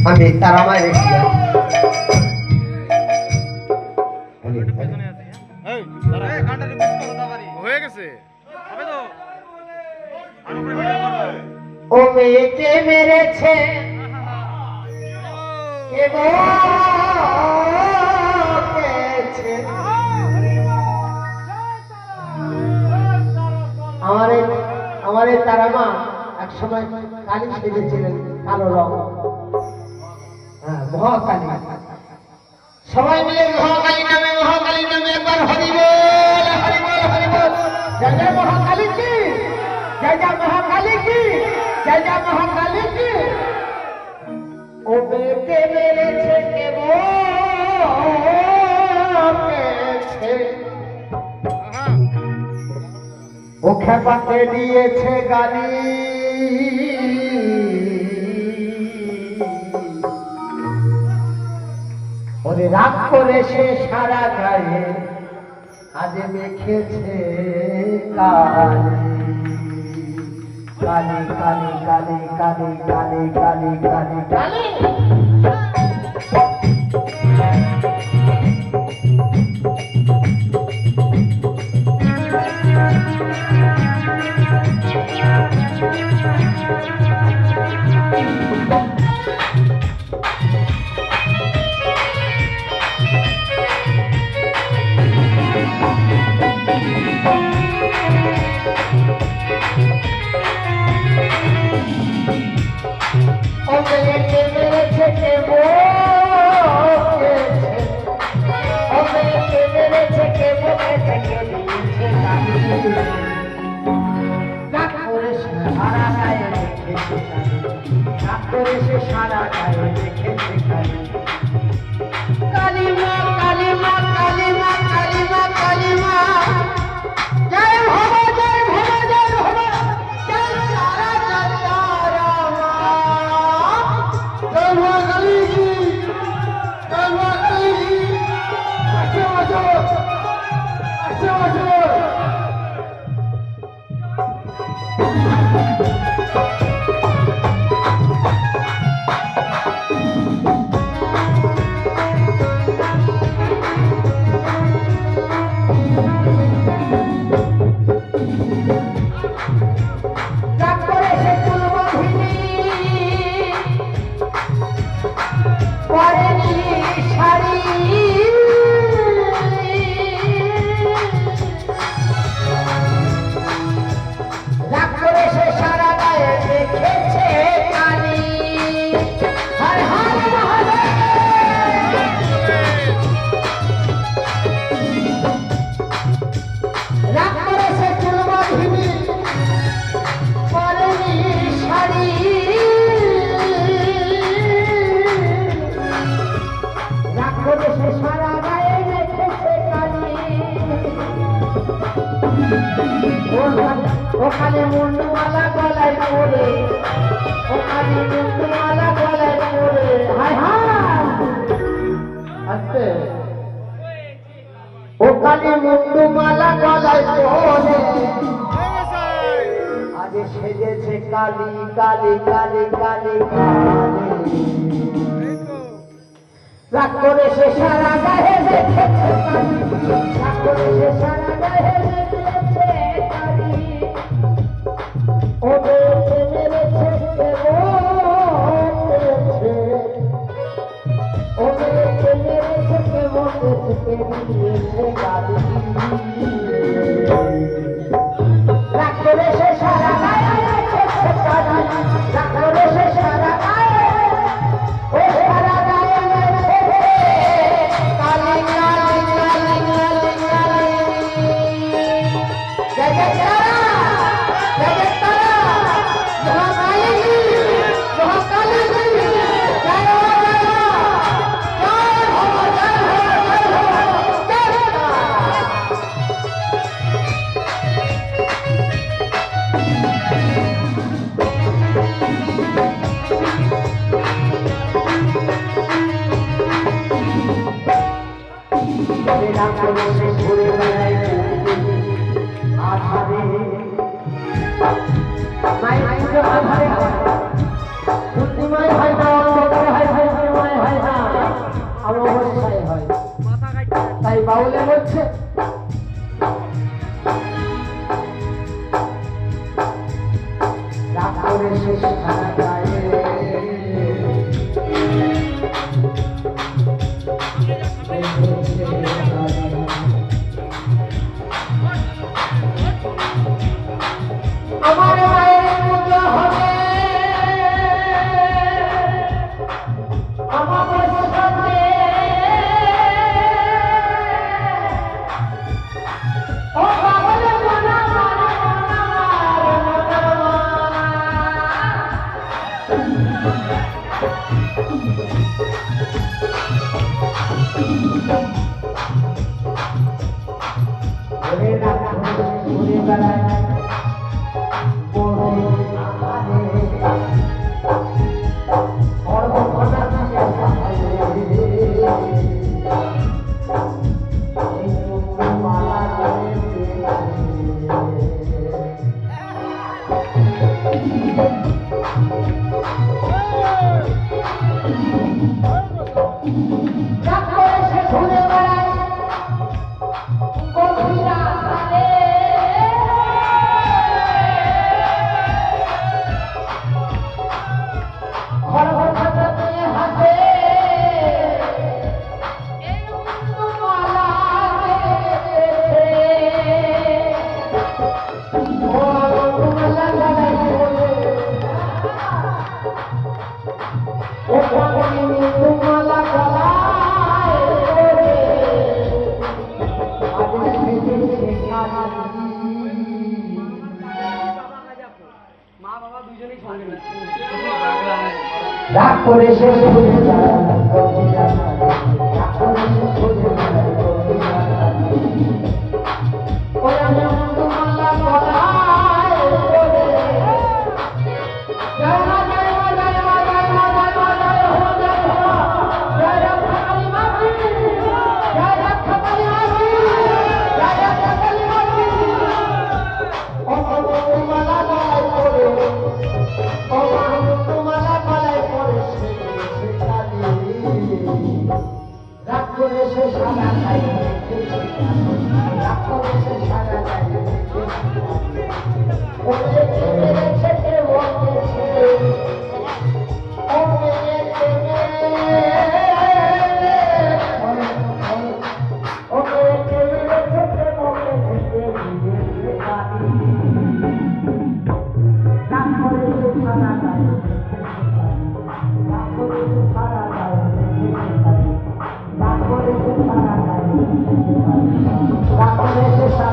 আমি তারা মায়ের হয়ে গেছে ও মেয়েকে মেরেছে আমার এই তারা মা এক সময় কালী সেজেছিলেন, কালো রং, মহাকালী। সবাই মিলে মহাকালী নামে একবার হরি বল, হরি বল, হরি বল। জয় জয় মহাকালী কি, জয় জয় মহাকালী কি, জয় জয় মহাকালী কি। ও বেকে মেরেছে কে বলেছে, ও খেপাতে দিয়েছে গালি, ওরে রাগ করে সে সারা গায়ে আজ মেখেছে কালি, কালি কালি কালি কালি কালি কালি কালি কালি। সারা গায়ে দেখেছে কালিমা কালিমা কালিমা কালিমা কালিমা। জয় ভব জয় ভব জয় ভব জয় তারা জয় তারা মা। জয় মহাকালী কি, জয় মহাকালী কি। আসো আসো আসো আসো। ওখানে মুন্ডুমালা গলায় পড়ে, ওখানে মুন্ডুমালা গলায় পড়ে, হায় হায় আস্তে। ওখানে মুন্ডুমালা গলায় পড়ে আজ সেজেছে কালী কালী কালী কালী কালী। রাগ করে সে সারা গায়ে দেখেছে কালী, রাগ করে সে সারা গায়ে দেখেছে কালী। ও বেঁচে মেরেছে কে বলেছে, ও বেঁচে মেরেছে কে বলেছে, কে দিয়েছে গালি। রাগ করে সে সারা গায়ে দেখেছে কালী, রাগ করে সে সারা গায়ে, ও সারা গায়ে দেখেছে কালী কালী কালী কালী কালী। জয় জয় তারা, জয় জয় তারা, মহাকালী কি, মহাকালী কি। জয় জয় ঘুরে বেড়ায় আধারে, আধারে বুদ্ধিময় হয় না। করেছে রাগ করেছে সারা গায়ে আমার মায়ের পুজো হবে আমার সাথে ও বাবলে মনা ঘুরে বেড়ায় রাগ করে শেষ করে